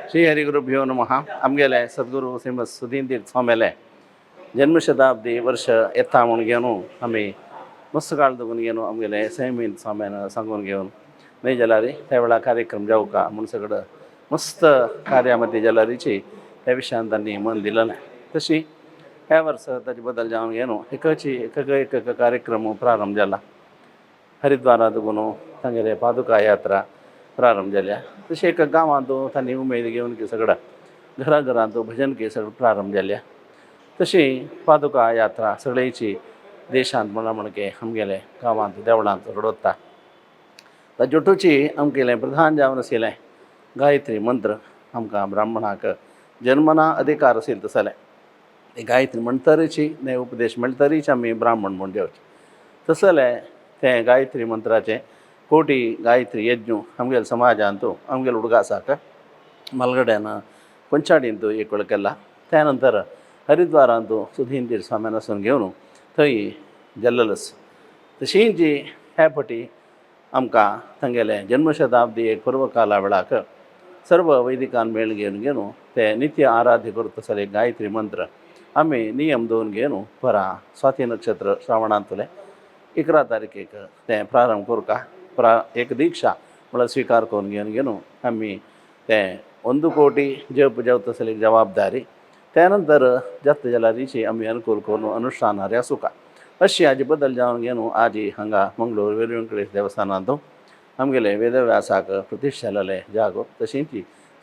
ಶ್ರೀ ಹರಿಗುರುಭ್ಯೋ ನಮಃ ಆಮಗೆಲೆ ಸದ್ಗುರು ಶ್ರೀಮದ್ ಸುಧೀಂದ್ರ ಸ್ವಾಮಿಲೆ ಜನ್ಮಶತಾಬ್ದಿ ವರ್ಷ ಎತ್ತಾ ಮುನ್ಗೇನು आम्ही मस्त काळद गुणगेनो आमगेले सैमीन स्वाम्यान सांगून घेऊन नाही जलारी त्यावेळा कार्यक्रम जाऊ का म्हणून सगळं मस्त कार्यामध्ये जलारीची त्या विषयान त्यांनी मन दिलं नाही तशी ह्या वर्ष त्याची बदल जाऊन घेणो एक कार्यक्रम प्रारंभ झाला हरिद्वारात गुणो तांगेले पादुका यात्रा प्रारंभ झाल्या तशी एक गावांत त्यांनी उमेद घेऊन की सगळं घराघरांत भजन की सगळं प्रारंभ झाल्या तशी पादुका यात्रा सगळ्याची देशांत म्हणा म्हणके आमगेले गांवांत देवळांत घडोवता ताजोटूची आमगेले प्रधान जावन आशिल्लें गायत्री मंत्र आमकां ब्राह्मणाक जन्मना अधिकार आशिल्लो तसले ते गायत्री म्हणटरीची ने उपदेश मेळटरीच आमी ब्राह्मण म्हूण जेवचे तसले ते गायत्री मंत्राचे कोटी गायत्री यज्ञ आमगेले समाजांत आमगेले उडगासाक मलगड्यान पंचाडींत एक वेळ केला त्यानंतर हरिद्वारांत सुधींद्र स्वाम्यान वचून घेवन थंय जल्लस तशीं जी ह्या फाटी आमकां तांगेले जन्मशताब्दी एक पर्वकाला वेळाक सर्व वैदिकान मेळ घेवन ते नित्य आराध्य करता तसले गायत्री मंत्र आमी नियम दोन घेवन परा स्वाती नक्षत्र श्रावणांतले 11 तारखेक ते प्रारंभ करूं एक दीक्षा म्हळ्यार स्वीकार करून घेवन आमी ते 1 कोटी जप जेवता तसली जबाबदारी त्यानंतर जास्त जलारीची आमी अनुकूल करून अनुष्ठानार आसूं का अशी हाजी बदल जावन घेवन आज हांगा मंगळूर वीर वेंकटेश देवस्थानांत आमगेले वेदव्यासाक प्रतिश्ठा जालेले जागो तशींच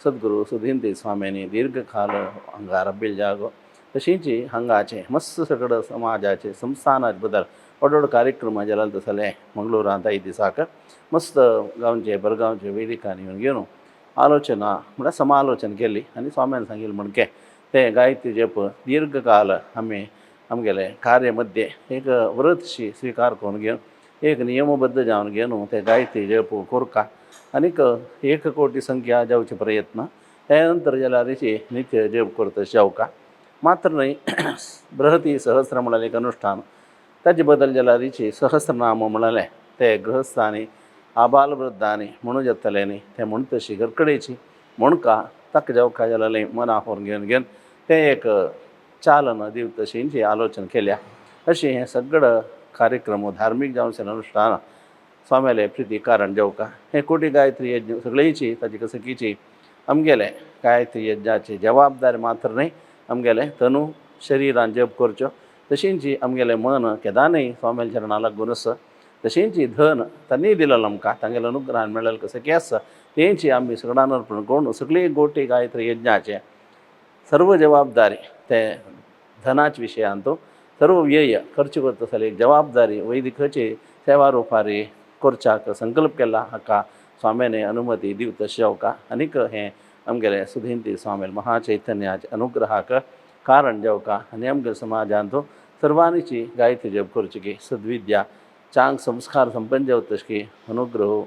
सद्गुरू सुधींद्र स्वाम्यांनी दीर्घ काल हांगा राबिल्ले जागो तशींच हांगाचे मस्त सगळं समाजाचे संस्थानाचे बदल व्हड कार्यक्रम जाले तसले मंगळूरांत 5 दिसाक मस्त गांवचे बरगांवचे वेदिकांनी येवन घेवन आलोचना म्हळ्यार समालोचना केली आनी स्वाम्यान सांगिल्लें म्हणके ते गायत्री जप दीर्घ काल आमी आमगेले कार्य मध्ये एक व्रतशी स्वीकार करून घेवन एक नियमबद्ध जावन घेवन ते गायत्री जप कोरका आनीक 1 कोटी संख्या जावचे प्रयत्न त्यानंतर जलारीची नित्य जप करता जावका मात्र न्हय बृहती सहस्र म्हळ्यार एक अनुष्ठान ताजे बदल जलारीची सहस्रनाम म्हणाले ते गृहस्थांनी आबालवृद्धांनी म्हणून येतले न्ही ते म्हण तशी घरकडेची म्हणका ताका जावका जाल्यार मना व्हरून घेवन ते एक चालन दिव तशींची आलोचना केल्या अशी हे सगळं कार्यक्रम धार्मीक जावचे अनुष्ठान स्वाम्याले प्रिती कारण जावका हे कोटी गायत्री यज्ञ सगळ्याची ताची कसकीची आमगेले गायत्री यज्ञाची जबाबदारी मात्र न्हय आमगेले तनू शरिरान जप करच्यो तशींच आमगेले मन केदानय स्वाम्याच्या चरणां लागून आसा तशींच धन तांणी दिलेलो आमकां तांगेले अनुग्रहान मेळ्ळेलें कसं की आसा तेंची आमी सगळ्यान अर्पण करून सगळी गोटी गायत्री यज्ञाचे सर्व जबाबदारी ते धनाच्या विशयांत सर्व व्यय खर्च करता आसली जबाबदारी वैदिकाची सेवा रुपारी करच्याक संकल्प केला हाका स्वाम्याने अनुमती दिव तशें जावका आनीक हें आमगेले सुधींद्र स्वामी महाचैतन्याच्या अनुग्रहाक कारण जावका आनी आमगे समाजांत सर्वांची गायत्री जप करची की सद्विद्या चांग संस्कार संपन्न जावं तशें की अनुग्रह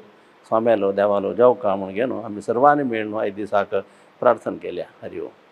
स्वाम्यालो देवालो जावका म्हूण घेवन आमी सर्वांनी मेळून 5 दिसाक प्रार्थना केल्या हरि ओम.